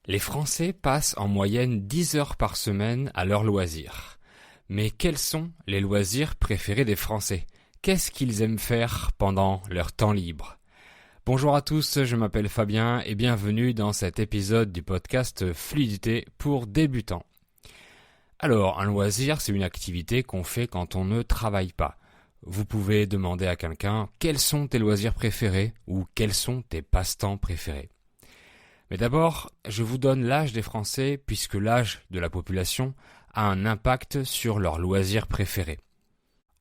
Les Français passent en moyenne 10 heures par semaine à leurs loisirs. Mais quels sont les loisirs préférés des Français? Qu'est-ce qu'ils aiment faire pendant leur temps libre? Bonjour à tous, je m'appelle Fabien et bienvenue dans cet épisode du podcast Fluidité pour débutants. Alors, un loisir, c'est une activité qu'on fait quand on ne travaille pas. Vous pouvez demander à quelqu'un quels sont tes loisirs préférés ou quels sont tes passe-temps préférés. Mais d'abord, je vous donne l'âge des Français puisque l'âge de la population a un impact sur leurs loisirs préférés.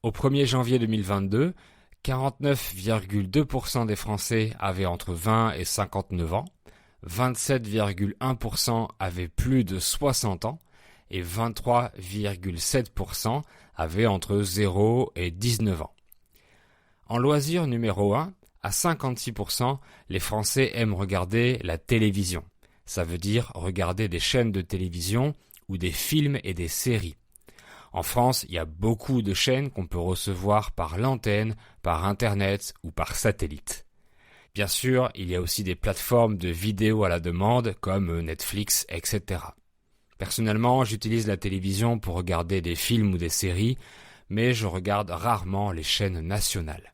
Au 1er janvier 2022, 49,2% des Français avaient entre 20 et 59 ans, 27,1% avaient plus de 60 ans et 23,7% avaient entre 0 et 19 ans. En loisir numéro 1, à 56%, les Français aiment regarder la télévision. Ça veut dire regarder des chaînes de télévision ou des films et des séries. En France, il y a beaucoup de chaînes qu'on peut recevoir par l'antenne, par Internet ou par satellite. Bien sûr, il y a aussi des plateformes de vidéos à la demande comme Netflix, etc. Personnellement, j'utilise la télévision pour regarder des films ou des séries, mais je regarde rarement les chaînes nationales.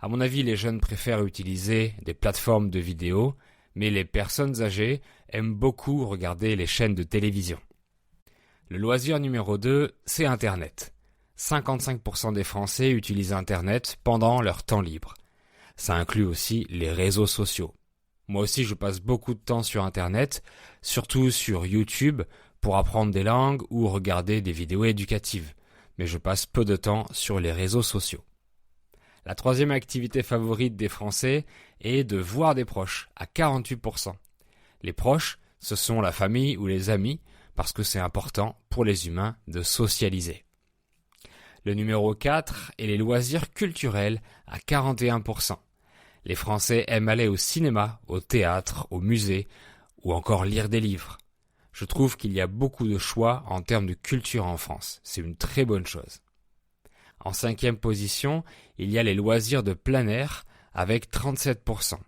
À mon avis, les jeunes préfèrent utiliser des plateformes de vidéos, mais les personnes âgées aiment beaucoup regarder les chaînes de télévision. Le loisir numéro 2, c'est Internet. 55% des Français utilisent Internet pendant leur temps libre. Ça inclut aussi les réseaux sociaux. Moi aussi, je passe beaucoup de temps sur Internet, surtout sur YouTube, pour apprendre des langues ou regarder des vidéos éducatives. Mais je passe peu de temps sur les réseaux sociaux. La troisième activité favorite des Français est de voir des proches, à 48%. Les proches, ce sont la famille ou les amis, parce que c'est important pour les humains de socialiser. Le numéro 4 est les loisirs culturels, à 41%. Les Français aiment aller au cinéma, au théâtre, au musée, ou encore lire des livres. Je trouve qu'il y a beaucoup de choix en termes de culture en France. C'est une très bonne chose. En 5e position, il y a les loisirs de plein air avec 37%.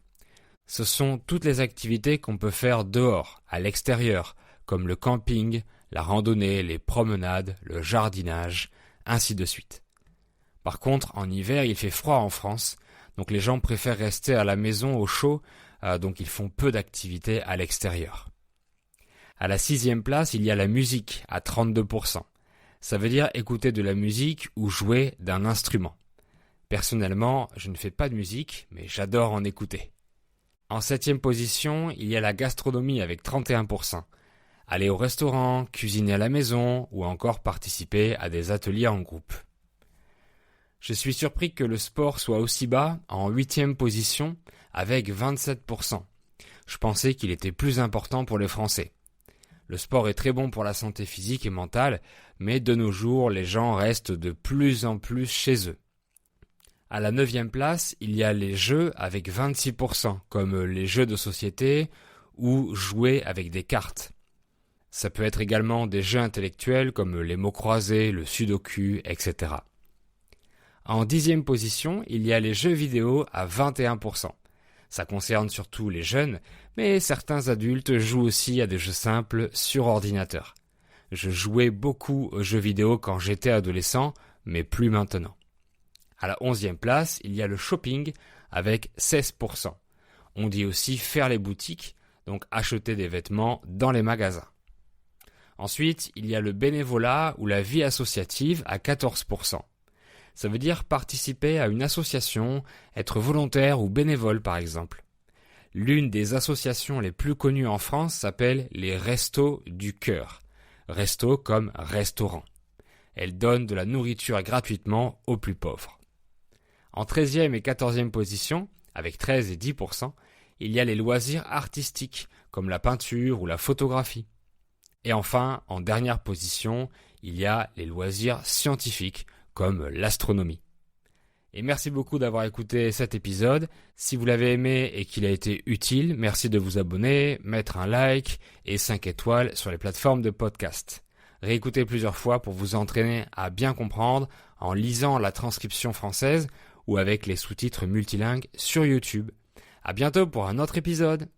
Ce sont toutes les activités qu'on peut faire dehors, à l'extérieur, comme le camping, la randonnée, les promenades, le jardinage, ainsi de suite. Par contre, en hiver, il fait froid en France, donc les gens préfèrent rester à la maison au chaud, donc ils font peu d'activités à l'extérieur. À la 6e place, il y a la musique, à 32%. Ça veut dire écouter de la musique ou jouer d'un instrument. Personnellement, je ne fais pas de musique, mais j'adore en écouter. En 7e position, il y a la gastronomie avec 31%. Aller au restaurant, cuisiner à la maison ou encore participer à des ateliers en groupe. Je suis surpris que le sport soit aussi bas, en 8e position, avec 27%. Je pensais qu'il était plus important pour les Français. Le sport est très bon pour la santé physique et mentale, mais de nos jours, les gens restent de plus en plus chez eux. À la 9e place, il y a les jeux avec 26%, comme les jeux de société ou jouer avec des cartes. Ça peut être également des jeux intellectuels comme les mots croisés, le sudoku, etc. En 10e position, il y a les jeux vidéo à 21%. Ça concerne surtout les jeunes, mais certains adultes jouent aussi à des jeux simples sur ordinateur. Je jouais beaucoup aux jeux vidéo quand j'étais adolescent, mais plus maintenant. À la 11e place, il y a le shopping avec 16%. On dit aussi faire les boutiques, donc acheter des vêtements dans les magasins. Ensuite, il y a le bénévolat ou la vie associative à 14%. Ça veut dire participer à une association, être volontaire ou bénévole par exemple. L'une des associations les plus connues en France s'appelle les Restos du Cœur. Resto comme restaurant. Elle donne de la nourriture gratuitement aux plus pauvres. En 13e et 14e position, avec 13 et 10%, il y a les loisirs artistiques comme la peinture ou la photographie. Et enfin, en dernière position, il y a les loisirs scientifiques comme l'astronomie. Et merci beaucoup d'avoir écouté cet épisode. Si vous l'avez aimé et qu'il a été utile, merci de vous abonner, mettre un like et 5 étoiles sur les plateformes de podcast. Réécoutez plusieurs fois pour vous entraîner à bien comprendre en lisant la transcription française ou avec les sous-titres multilingues sur YouTube. À bientôt pour un autre épisode.